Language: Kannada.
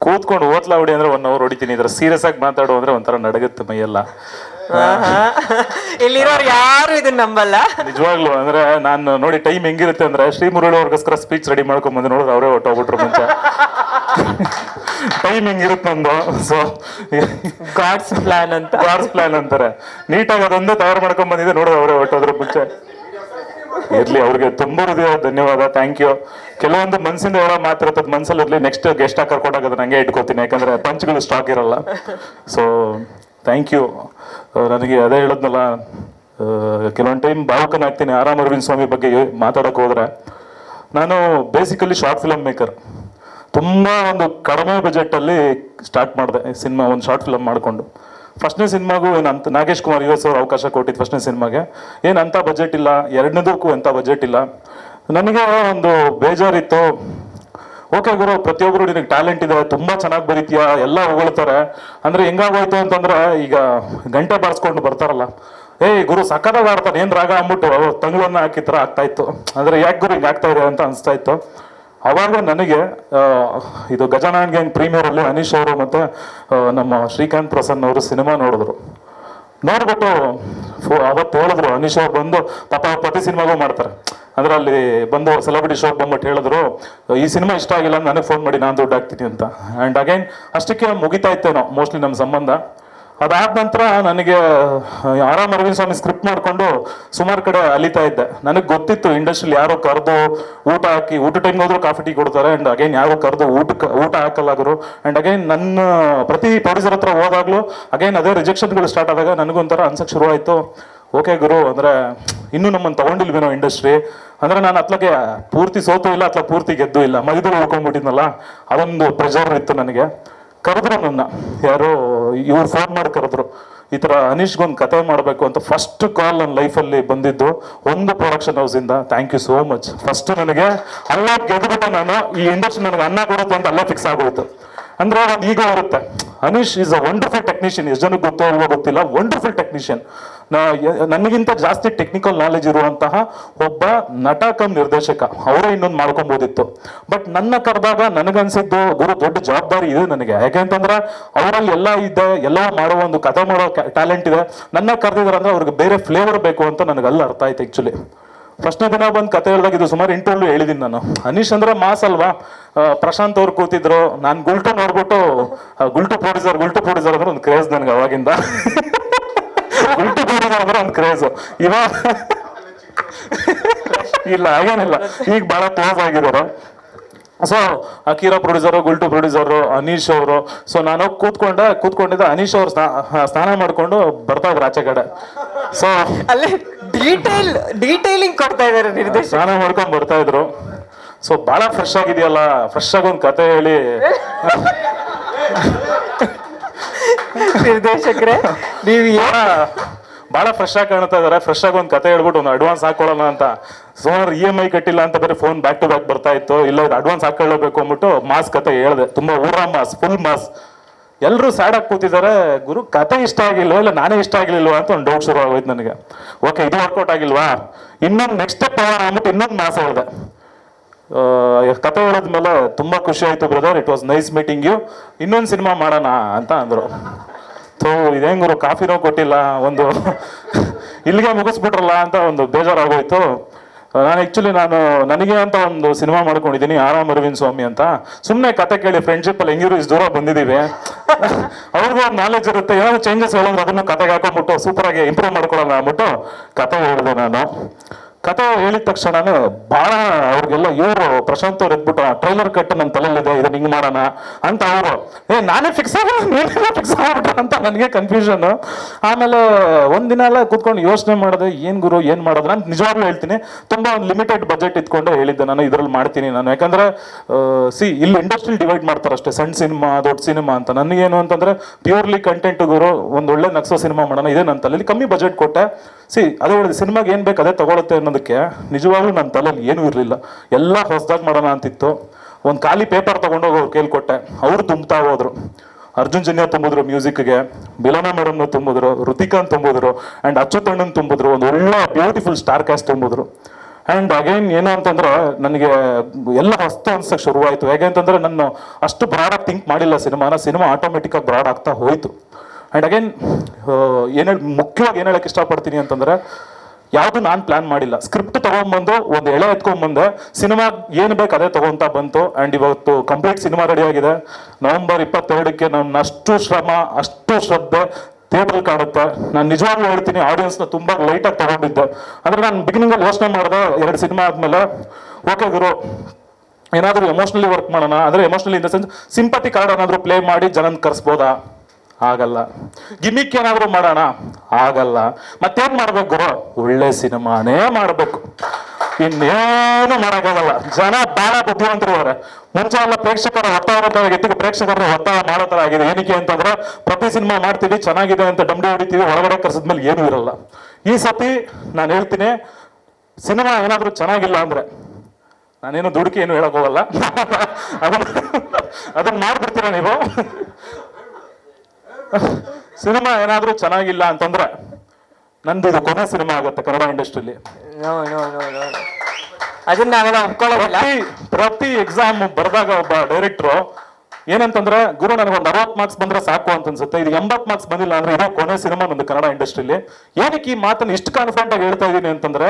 ಕೂತ್ಕೊಂಡು ಓದ್ಲಾ ಹೊಡಿ ಅಂದ್ರೆ 1 hour ಹೊಡಿತೀನಿ. ಇದ್ರ ಸೀರಿಯಸ್ ಆಗಿ ಮಾತಾಡು ಅಂದ್ರೆ ಒಂಥರ ನಡಗುತ್ತೆ ಮೈಯೆಲ್ಲ. ಇಲ್ಲಿರೋರು ಯಾರು ಇದನ್ನ ನಂಬಲ್ಲ ನಿಜವಾಗ್ಲು. ಅಂದ್ರೆ ನಾನು ನೋಡಿ ಟೈಮ್ ಹೆಂಗಿರುತ್ತೆ ಅಂದ್ರೆ ಶ್ರೀ ಮುರಳಿ ಅವ್ರಿಗೋಸ್ಕರ ಸ್ಪೀಚ್ ರೆಡಿ ಮಾಡ್ಕೊಂಡ್ ಬಂದು ನೋಡಿದ್ರೆ ಅವರೇ ಹೊಟ್ಟೋಗ್ಬಿಟ್ರು ಮುಂಚೆ. ಟೈಮ್ ಹೆಂಗಿರುತ್ತೆ ನಂದು. ಸೊ ಗಾಡ್ಸ್ ಪ್ಲಾನ್ ಅಂತಾರೆ. ನೀಟಾಗಿ ಅದೊಂದೇ ತಯಾರು ಮಾಡ್ಕೊಂಡ್ ಬಂದಿದೆ, ನೋಡಿದ್ರೆ ಅವರೇ ಹೊಟ್ಟೋದ್ರು ಮುಂಚೆ. ಇರ್ಲಿ, ಅವ್ರಿಗೆ ತುಂಬಾ ಹೃದಯ ಧನ್ಯವಾದ, ಥ್ಯಾಂಕ್ ಯು. ಕೆಲವೊಂದು ಮನ್ಸಿಂದ ಹೇಳೋ ಮಾತಿರ್ತದ ಮನ್ಸಲ್ಲಿ ಇರ್ಲಿ. ನೆಕ್ಸ್ಟ್ ಗೆಸ್ಟ್ ಆಗಿ ಕರ್ಕೊಂಡಾಗ ನಂಗೆ ಇಟ್ಕೋತೀನಿ, ಯಾಕಂದ್ರೆ ಪಂಚ್ಗಳು ಸ್ಟಾಕ್ ಇರಲ್ಲ. So thank you. ನನಗೆ ಅದೇ ಹೇಳದ್ನಲ್ಲ, ಕೆಲವೊಂದು ಟೈಮ್ ಭಾವುಕನಾಗ್ತೀನಿ ಆರಾಮ್ ಅರವಿಂದ್ ಸ್ವಾಮಿ ಬಗ್ಗೆ ಮಾತಾಡೋಕೆ ಹೋದ್ರೆ. ನಾನು ಬೇಸಿಕಲಿ ಶಾರ್ಟ್ ಫಿಲಮ್ ಮೇಕರ್. ತುಂಬ ಒಂದು ಕಡಿಮೆ ಬಜೆಟಲ್ಲಿ ಸ್ಟಾರ್ಟ್ ಮಾಡಿದೆ ಸಿನಿಮಾ, ಒಂದು ಶಾರ್ಟ್ ಫಿಲಮ್ ಮಾಡಿಕೊಂಡು. ಫಸ್ಟ್ನೇ ಸಿನಿಮಾಗೂ ಏನಂತ ನಾಗೇಶ್ ಕುಮಾರ್ US ಅವ್ರು ಅವಕಾಶ ಕೊಟ್ಟಿದ್ದು ಫಸ್ಟ್ನೇ ಸಿನಿಮಾಗೆ. ಏನಂತ ಬಜೆಟ್ ಇಲ್ಲ, ಎರಡನೇದಕ್ಕೂ ಎಂಥ ಬಜೆಟ್ ಇಲ್ಲ. ನನಗೆ ಒಂದು ಬೇಜಾರಿತ್ತು. ಓಕೆ ಗುರು, ಪ್ರತಿಯೊಬ್ಬರು ನಿನಗೆ ಟ್ಯಾಲೆಂಟ್ ಇದೆ, ತುಂಬ ಚೆನ್ನಾಗಿ ಬರೀತೀಯ, ಎಲ್ಲ ಹೊಗಳ್ತಾರೆ. ಅಂದರೆ ಹೆಂಗಾಗೋಯ್ತು ಅಂತಂದ್ರೆ, ಈಗ ಗಂಟೆ ಬಾರಿಸ್ಕೊಂಡು ಬರ್ತಾರಲ್ಲ, ಏಯ್ ಗುರು ಸಕ್ಕತ್ತಾಗಿ ಆಡ್ತಾನೆ, ಏನು ರಾಗ ಅಂದ್ಬಿಟ್ಟು ತಂಗಳನ್ನ ಹಾಕಿ ಥರ ಆಗ್ತಾಯಿತ್ತು. ಅಂದರೆ ಯಾಕೆ ಗುರು ಹಿಂಗೆ ಆಗ್ತಾ ಇದೆ ಅಂತ ಅನಿಸ್ತಾ ಇತ್ತು. ಅವಾಗ ನನಗೆ ಇದು ಗಜಾನನ್ ಗ್ಯಾಂಗ್ ಪ್ರೀಮಿಯರಲ್ಲಿ ಅನೀಶ್ ಅವರು ಮತ್ತು ನಮ್ಮ ಶ್ರೀಕಾಂತ್ ಪ್ರಸನ್ನ ಅವರು ಸಿನಿಮಾ ನೋಡಿದ್ರು. ನೋಡ್ಬಿಟ್ಟು ಅವತ್ತು ಹೇಳಿದ್ರು, ಅನೀಶ್ ಅವ್ರು ಬಂದು ಪಾಪ ಪ್ರತಿ ಸಿನಿಮಾಗೂ ಮಾಡ್ತಾರೆ. ಅಂದ್ರೆ ಅಲ್ಲಿ ಬಂದು ಸೆಲೆಬ್ರಿಟಿ ಶೋ ಬಂದ್ಬಿಟ್ಟು ಹೇಳಿದ್ರು, ಈ ಸಿನಿಮಾ ಇಷ್ಟ ಆಗಿಲ್ಲ ನನಗೆ ಫೋನ್ ಮಾಡಿ, ನಾನು ದುಡ್ಡು ಹಾಕ್ತೀನಿ ಅಂತ. ಆ್ಯಂಡ್ ಅಗೈನ್ ಅಷ್ಟಕ್ಕೆ ಮುಗಿತಾ ಇತ್ತೇನೋ ಮೋಸ್ಟ್ಲಿ ನಮ್ಮ ಸಂಬಂಧ. ಅದಾದ ನಂತರ ನನಗೆ ಆರಾಮ್ ಅರವಿಂದ್ ಸ್ವಾಮಿ ಸ್ಕ್ರಿಪ್ಟ್ ಮಾಡಿಕೊಂಡು ಸುಮಾರು ಕಡೆ ಅಲಿತಾ ಇದ್ದೆ. ನನಗೆ ಗೊತ್ತಿತ್ತು ಇಂಡಸ್ಟ್ರಿಲಿ ಯಾರೋ ಕರೆದು ಊಟ ಹಾಕಿ, ಊಟ ಟೈಮ್ ಹೋದ್ರು ಕಾಫಿ ಟೀ ಕೊಡ್ತಾರೆ. ಆ್ಯಂಡ್ ಅಗೈನ್ ಯಾರೋ ಕರೆದು ಊಟ ಹಾಕಲ್ಲಾಗರು. ಆ್ಯಂಡ್ ಅಗೈನ್ ನನ್ನ ಪ್ರತಿ ಪ್ರೊಡ್ಯೂಸರ್ ಹತ್ರ ಹೋದಾಗಲೂ ಅಗೈನ್ ಅದೇ ರಿಜೆಕ್ಷನ್ಗಳು ಸ್ಟಾರ್ಟ್ ಆದಾಗ ನನಗೊಂಥರ ಅನ್ಸಕ್ಕೆ ಶುರುವಾಯಿತು, ಓಕೆ ಗುರು, ಅಂದರೆ ಇನ್ನೂ ನಮ್ಮನ್ನು ತೊಗೊಂಡಿಲ್ವೇನೋ ಇಂಡಸ್ಟ್ರಿ. ಅಂದರೆ ನಾನು ಅತ್ಲಗೆ ಪೂರ್ತಿ ಸೋತು ಇಲ್ಲ, ಅತ್ಲ ಪೂರ್ತಿ ಗೆದ್ದು ಇಲ್ಲ, ಮಧ್ಯದಲ್ಲಿ ಉಳ್ಕೊಂಡ್ಬಿಟ್ಟಿದ್ನಲ್ಲ, ಅದೊಂದು ಪ್ರೆಷರ್ ಇತ್ತು ನನಗೆ. ಕರೆದ್ರು ನನ್ನ ಯಾರೋ, ಇವ್ರು ಫೋನ್ ಮಾಡಿ ಕರೆದ್ರು, ಈ ಥರ ಅನೀಶ್ಗೊಂದು ಕತೆ ಮಾಡಬೇಕು ಅಂತ. ಫಸ್ಟ್ ಕಾಲ್ ನನ್ನ ಲೈಫಲ್ಲಿ ಬಂದಿದ್ದು ಒಂದು ಪ್ರೊಡಕ್ಷನ್ ಹೌಸಿಂದ. Thank you so much. First ನನಗೆ ಅಲ್ಲೇ ಗೆದ್ದುಬಿಟ್ಟು ನಾನು ಈ ಇಂಡಸ್ಟ್ರಿ ನನಗೆ ಅನ್ನ ಕೊಡುತ್ತೆ ಅಂತ ಅಲ್ಲೇ ಫಿಕ್ಸ್ ಆಗೋಯ್ತು. ಅಂದರೆ ಒಂದು ಈಗ ಇರುತ್ತೆ, Aneesh is a wonderful technician. ಎಷ್ಟು ಜನಕ್ಕೆ ಗೊತ್ತೋ ಅಲ್ವೋ ಗೊತ್ತಿಲ್ಲ, ವಂಡರ್ಫುಲ್ ಟೆಕ್ನಿಷಿಯನ್. ನನಗಿಂತ ಜಾಸ್ತಿ ಟೆಕ್ನಿಕಲ್ ನಾಲೆಜ್ ಇರುವಂತಹ ಒಬ್ಬ ನಟ ಕಮ್ ನಿರ್ದೇಶಕ, ಅವರೇ ಇನ್ನೊಂದು ಮಾಡ್ಕೊಬೋದಿತ್ತು. ಬಟ್ ನನ್ನ ಕರೆದಾಗ ನನಗನ್ಸಿದ್ದು, ಗುರು ದೊಡ್ಡ ಜವಾಬ್ದಾರಿ ಇದೆ ನನಗೆ. ಯಾಕೆಂತಂದ್ರೆ ಅವರಲ್ಲಿ ಎಲ್ಲ ಇದೆ, ಎಲ್ಲ ಮಾಡೋ ಒಂದು ಕಥೆ ಮಾಡೋ ಟ್ಯಾಲೆಂಟ್ ಇದೆ. ನನ್ನ ಕರೆದಿದ್ದಾರೆ ಅಂದ್ರೆ ಅವ್ರಿಗೆ ಬೇರೆ ಫ್ಲೇವರ್ ಬೇಕು ಅಂತ ನನಗಲ್ಲ ಅರ್ಥ ಆಯ್ತು ಆ್ಯಕ್ಚುಲಿ. ಫಸ್ಟ್ನೇ ದಿನ ಬಂದು ಕತೆ ಹೇಳಿದಾಗ ಇದು ಸುಮಾರು ಇಂಟರ್ವ್ಯೂ ಹೇಳಿದ್ದೀನಿ ನಾನು. ಅನೀಶ್ ಅಂದ್ರೆ ಮಾಸ್ ಅಲ್ವಾ. ಪ್ರಶಾಂತ್ ಅವ್ರು ಕೂತಿದ್ರು, ನಾನು ಗುಲ್ಟು ನೋಡ್ಬಿಟ್ಟು ಗುಲ್ಟು ಪ್ರೊಡ್ಯೂಸರ್ ಅಂದ್ರೆ ಒಂದು ಕ್ರೇಜ್ ನನಗೆ ಅವಾಗಿಂದ. ಗುಲ್ಟು ಪ್ರೊಡ್ಯೂಸರ್ ಅಂದ್ರೆ ಒಂದು ಕ್ರೇಜು. ಇವಾಗ ಇಲ್ಲ, ಹಾಗೇನಿಲ್ಲ, ಈಗ ಭಾಳ ಕ್ಲೋಸ್ ಆಗಿದ್ದಾರೆ. So Akira producer, Gultoo producer, Anish ಅವರು. ಸೊ ನಾನು ಕೂತ್ಕೊಂಡಿದ್ದೆ, ಅನೀಶ್ ಅವರು ಸ್ನಾನ ಮಾಡ್ಕೊಂಡು ಬರ್ತಾ ಇದ್ರು ಆಚೆ ಕಡೆ. ಸೊ ಅಲ್ಲೇ ಡೀಟೇಲಿಂಗ್ ಕೊಡ್ತಾ ಇದ್ದಾರೆ ನಿರ್ದೇಶಕ. ಸ್ನಾನ ಮಾಡ್ಕೊಂಡು ಬರ್ತಾ ಇದ್ರು. ಸೊ ಭಾಳ ಫ್ರೆಶ್ ಆಗಿದೆಯಲ್ಲ, ಫ್ರೆಶ್ ಆಗಿ ಒಂದು ಕತೆ ಹೇಳಿ ನಿರ್ದೇಶಕರೇ, ನೀವು ಭಾಳ ಫ್ರೆಶ್ ಆಗಿ ಕಾಣ್ತಾ ಇದಾರೆ. ಫ್ರೆಶ್ ಆಗಿ ಒಂದು ಕತೆ ಹೇಳ್ಬಿಟ್ಟು ಒಂದು ಅಡ್ವಾನ್ಸ್ ಹಾಕೊಳ್ಳೋಣ ಅಂತ. ಸುಮಾರು EMI ಕಟ್ಟಿಲ್ಲ ಅಂತ ಬೇರೆ ಫೋನ್ ಬ್ಯಾಕ್ ಟು ಬ್ಯಾಕ್ ಬರ್ತಾ ಇತ್ತು. ಇಲ್ಲ ಇದು ಅಡ್ವಾನ್ಸ್ ಹಾಕೊಳ್ಳಬೇಕು ಅಂದ್ಬಿಟ್ಟು ಮಾಸ್ ಕತೆ ಹೇಳಿದೆ. ತುಂಬ ಊರ ಮಾಸ್, ಫುಲ್ ಮಾಸ್. ಎಲ್ಲರೂ ಸ್ಯಾಡ್ ಆಗಿ ಕೂತಿದ್ದಾರೆ. ಗುರು ಕತೆ ಇಷ್ಟ ಆಗಿಲ್ವಾ, ಇಲ್ಲ ನಾನೇ ಇಷ್ಟ ಆಗಿಲ್ವಾ ಅಂತ ಒಂದು ಡೌಟ್ ಶುರು ಆಗೋಯ್ತು ನನಗೆ. ಓಕೆ, ಇದು ವರ್ಕೌಟ್ ಆಗಿಲ್ವಾ, ಇನ್ನೊಂದು ನೆಕ್ಸ್ಟ್ ಸ್ಟೆಪ್ ಅಂದ್ಬಿಟ್ಟು ಇನ್ನೊಂದು ಮಾಸ್ ಹೇಳಿದೆ. ಕತೆ ಹೇಳಿದ್ಮೇಲೆ ತುಂಬ ಖುಷಿ ಆಯಿತು brother, it was nice meeting you, ಇನ್ನೊಂದು ಸಿನಿಮಾ ಮಾಡೋಣ ಅಂತ ಅಂದರು. ಥೋ ಇದೇನು ಗುರು, ಕಾಫಿನೂ ಕೊಟ್ಟಿಲ್ಲ, ಒಂದು ಇಲ್ಲಿಗೆ ಮುಗಿಸ್ಬಿಟ್ರಲ್ಲ ಅಂತ ಒಂದು ಬೇಜಾರಾಗೋಯ್ತು. ನನಗೆ ಅಂತ ಒಂದು ಸಿನಿಮಾ ಮಾಡ್ಕೊಂಡಿದ್ದೀನಿ, ಆರಾಮ್ ಅರವಿಂದ್ ಸ್ವಾಮಿ ಅಂತ. ಸುಮ್ಮನೆ ಕತೆ ಕೇಳಿ ಫ್ರೆಂಡ್ಶಿಪ್ಪಲ್ಲಿ ಹೆಂಗಿರು ಇಷ್ಟು ದೂರ ಬಂದಿದ್ದೀವಿ, ಅವ್ರಿಗೂ ಒಂದು ನಾಲೆಜ್ ಇರುತ್ತೆ. ಏನಾದ್ರು ಚೇಂಜಸ್ ಹೇಳಿದ್ರೆ ಅದನ್ನು ಕತೆಗೆ ಹಾಕೊಂಡ್ಬಿಟ್ಟು ಸೂಪರಾಗಿ ಇಂಪ್ರೂವ್ ಮಾಡ್ಕೊಳ್ಳೋಣ ಅಂದ್ಬಿಟ್ಟು ಕತೆ ಹೇಳಿದೆ ನಾನು. ಕತೆ ಹೇಳಿದ ತಕ್ಷಣನೇ ಭಾಳ ಅವ್ರಿಗೆಲ್ಲ ಇವರು ಪ್ರಶಾಂತ್ ಅವ್ರು ಎದ್ಬಿಟ್ಟು ಟ್ರೈಲರ್ ಕಟ್ ನನ್ನ ತಲೆಯಲ್ಲಿದೆ, ಇದನ್ನ ಹಿಂಗೆ ಮಾಡೋಣ ಅಂತ ಅವರು. ನಾನೇ ಫಿಕ್ಸ್ ಆಗ್ಬಿಟ್ಟ ಅಂತ ನನಗೆ ಕನ್ಫ್ಯೂಷನ್. ಆಮೇಲೆ ಒಂದಿನ ಎಲ್ಲ ಕೂತ್ಕೊಂಡು ಯೋಚನೆ ಮಾಡಿದೆ, ಏನು ಗುರು ಏನು ಮಾಡೋದು. ನಾನು ನಿಜವಾಗ್ಲೂ ಹೇಳ್ತೀನಿ, ತುಂಬ ಒಂದು ಲಿಮಿಟೆಡ್ ಬಜೆಟ್ ಇಟ್ಕೊಂಡು ಹೇಳಿದ್ದೆ ನಾನು, ಇದರಲ್ಲಿ ಮಾಡ್ತೀನಿ ನಾನು. ಯಾಕಂದರೆ ಇಲ್ಲಿ ಇಂಡಸ್ಟ್ರಿಲ್ ಡಿವೈಡ್ ಮಾಡ್ತಾರೆ ಅಷ್ಟೇ, ಸಣ್ಣ ಸಿನಿಮಾ ದೊಡ್ಡ ಸಿನಿಮಾ ಅಂತ. ನನಗೇನು ಅಂತಂದರೆ ಪ್ಯೂರ್ಲಿ ಕಂಟೆಂಟ್ ಗುರು, ಒಂದು ಒಳ್ಳೆ ನಕ್ಸೋ ಸಿನಿಮಾ ಮಾಡೋಣ, ಇದೇ ನನ್ನ ತಲೆಯಲ್ಲಿ. ಕಮ್ಮಿ ಬಜೆಟ್ ಕೊಟ್ಟೆ. ಅದೇ ಹೇಳಿದೆ, ಸಿನಿಮಾಗೆ ಏನು ಬೇಕು ಅದೇ ತಗೊಳುತ್ತೆ ಅನ್ನೋದಕ್ಕೆ. ನಿಜವಾಗ್ಲೂ ನನ್ನ ತಲೆಯಲ್ಲಿ ಏನೂ ಇರಲಿಲ್ಲ, ಎಲ್ಲ ಹೊಸದಾಗಿ ಮಾಡೋಣ ಅಂತಿತ್ತು. ಒಂದು ಖಾಲಿ ಪೇಪರ್ ತೊಗೊಂಡೋಗಿ ಅವ್ರು ಕೇಳ್ಕೊಟ್ಟೆ, ಅವರು ತುಂಬ್ತಾ ಹೋದ್ರು. ಅರ್ಜುನ್ ಜನ್ಯ ತುಂಬಿದ್ರು ಮ್ಯೂಸಿಕ್ಗೆ, ಬಿಲೋನಾ ಮೇಡಮ್ನ ತುಂಬಿದ್ರು, ಋತಿಕಾನ್ ತುಂಬಿದ್ರು, ಆ್ಯಂಡ್ ಅಚ್ಚುತಣ್ಣನ್ ತುಂಬಿದ್ರು. ಒಂದು ಒಳ್ಳೆ ಬ್ಯೂಟಿಫುಲ್ ಸ್ಟಾರ್ ಕ್ಯಾಸ್ಟ್ ತುಂಬಿದ್ರು. ಆ್ಯಂಡ್ ಅಗೈನ್ ಏನು ಅಂತಂದ್ರೆ ನನಗೆ ಎಲ್ಲ ಹೊಸ್ತು ಅನ್ಸಕ್ಕೆ ಶುರುವಾಯಿತು. ಹೇಗೆ ಅಂತಂದ್ರೆ ನಾನು ಅಷ್ಟು ಬ್ರಾಡಾಗಿ ಥಿಂಕ್ ಮಾಡಿಲ್ಲ ಸಿನಿಮಾ ಆಟೋಮೆಟಿಕ್ಕಾಗಿ ಬ್ರಾಡ್ ಆಗ್ತಾ ಹೋಯಿತು. ಆ್ಯಂಡ್ ಅಗೈನ್ ಮುಖ್ಯವಾಗಿ ಏನು ಹೇಳಕ್ಕೆ ಇಷ್ಟಪಡ್ತೀನಿ ಅಂತಂದ್ರೆ, ಯಾವುದು ನಾನು ಪ್ಲಾನ್ ಮಾಡಿಲ್ಲ. ಸ್ಕ್ರಿಪ್ಟ್ ತೊಗೊಂಡ್ಬಂದು ಒಂದು ಎಳೆ ಎತ್ಕೊಂಡ್ಬಂದೆ, ಸಿನಿಮಾ ಏನು ಬೇಕು ಅದೇ ತೊಗೊತಾ ಬಂತು. ಆ್ಯಂಡ್ ಇವತ್ತು ಕಂಪ್ಲೀಟ್ ಸಿನಿಮಾ ರೆಡಿ ಆಗಿದೆ. ನವೆಂಬರ್ 22ಕ್ಕೆ ನನ್ನ ಅಷ್ಟು ಶ್ರಮ, ಅಷ್ಟು ಶ್ರದ್ಧೆ ಥಿಯೇಟ್ರಲ್ಲಿ ಕಾಣುತ್ತೆ. ನಾನು ನಿಜವಾಗ್ಲೂ ಹೇಳ್ತೀನಿ, ಆಡಿಯನ್ಸ್ನ ತುಂಬ ಲೈಟಾಗಿ ತೊಗೊಂಡಿದ್ದೆ. ಅಂದರೆ ನಾನು ಬಿಗಿನಿಂಗಲ್ಲಿ ಯೋಚನೆ ಮಾಡಿದೆ, 2 ಸಿನಿಮಾ ಆದಮೇಲೆ ಓಕೆ ಗುರು, ಏನಾದರೂ ಎಮೋಷ್ನಲಿ ವರ್ಕ್ ಮಾಡೋಣ. ಅಂದರೆ emotionally in the sense sympathy card ಏನಾದರೂ ಪ್ಲೇ ಮಾಡಿ ಜನನ ಕರೆಸ್ಬೋದಾ? ಆಗಲ್ಲ. ಗಿಮಿಕ್ ಏನಾದರೂ ಮಾಡೋಣ? ಆಗಲ್ಲ. ಮತ್ತೇನು ಮಾಡ್ಬೇಕು ಗುರು? ಒಳ್ಳೆ ಸಿನಿಮಾನೇ ಮಾಡಬೇಕು, ಇನ್ನೇನು ಮಾಡೋಕ್ಕಾಗಲ್ಲ. ಜನ ಭಾಳ ಬುದ್ಧಿವಂತರು ಇದ್ದಾರೆ. ಮುಂಚೆ ಎಲ್ಲ ಪ್ರೇಕ್ಷಕರ ಒತ್ತಾಯ ಎತ್ತಿಗೆ ಪ್ರೇಕ್ಷಕರ ಒತ್ತಾಯ ಮಾಡೋ ಥರ ಆಗಿದೆ. ಏನಕ್ಕೆ ಅಂತಂದ್ರೆ, ಪ್ರತಿ ಸಿನಿಮಾ ಮಾಡ್ತೀವಿ, ಚೆನ್ನಾಗಿದೆ ಅಂತ ಡಂಬಡಿ ಹೊಡಿತೀವಿ, ಒಳಗಡೆ ಕರ್ಸಿದ್ಮೇಲೆ ಏನೂ ಇರಲ್ಲ. ಈ ಸತಿ ನಾನು ಹೇಳ್ತೀನಿ, ಸಿನಿಮಾ ಏನಾದರೂ ಚೆನ್ನಾಗಿಲ್ಲ ಅಂದ್ರೆ ನಾನೇನು ದುಡುಕಿ ಏನು ಹೇಳಕ್ ಹೋಗಲ್ಲ, ಅದನ್ನ ಮಾಡ್ಬಿಡ್ತೀರ ನೀವು. ಸಿನಿಮಾ ಏನಾದರೂ ಚೆನ್ನಾಗಿಲ್ಲ ಅಂತಂದ್ರೆ ನಂದು ಇದು ಕೊನೆ ಸಿನಿಮಾ ಆಗುತ್ತೆ ಕನ್ನಡ ಇಂಡಸ್ಟ್ರಿಲಿ. ನೋ ನೋ ನೋ ನೋ ಅದನ್ನ ನಾವೆಲ್ಲ ಒಪ್ಕೊಳ್ಳೋದಿಲ್ಲ. ಪ್ರತಿ ಎಕ್ಸಾಮ್ ಬರೆದಾಗ ಒಬ್ಬ ಡೈರೆಕ್ಟ್ರು ಏನಂತಂದ್ರೆ, ಗುರು ನನಗೊಂದು 60 ಮಾರ್ಕ್ಸ್ ಬಂದ್ರೆ ಸಾಕು ಅಂತ ಅನ್ಸುತ್ತೆ, ಇದು 80 ಮಾರ್ಕ್ಸ್ ಬಂದಿಲ್ಲ ಅಂದ್ರೆ ಇದೇ ಕೊನೆ ಸಿನಿಮಾ ನಂದು ಕನ್ನಡ ಇಂಡಸ್ಟ್ರಿಲಿ. ಏನಕ್ಕೆ ಈ ಮಾತನ್ನು ಇಷ್ಟು ಕಾನ್ಫಿಡೆಂಟ್ ಆಗಿ ಹೇಳ್ತಾ ಇದ್ದೀನಿ ಅಂತಂದ್ರೆ,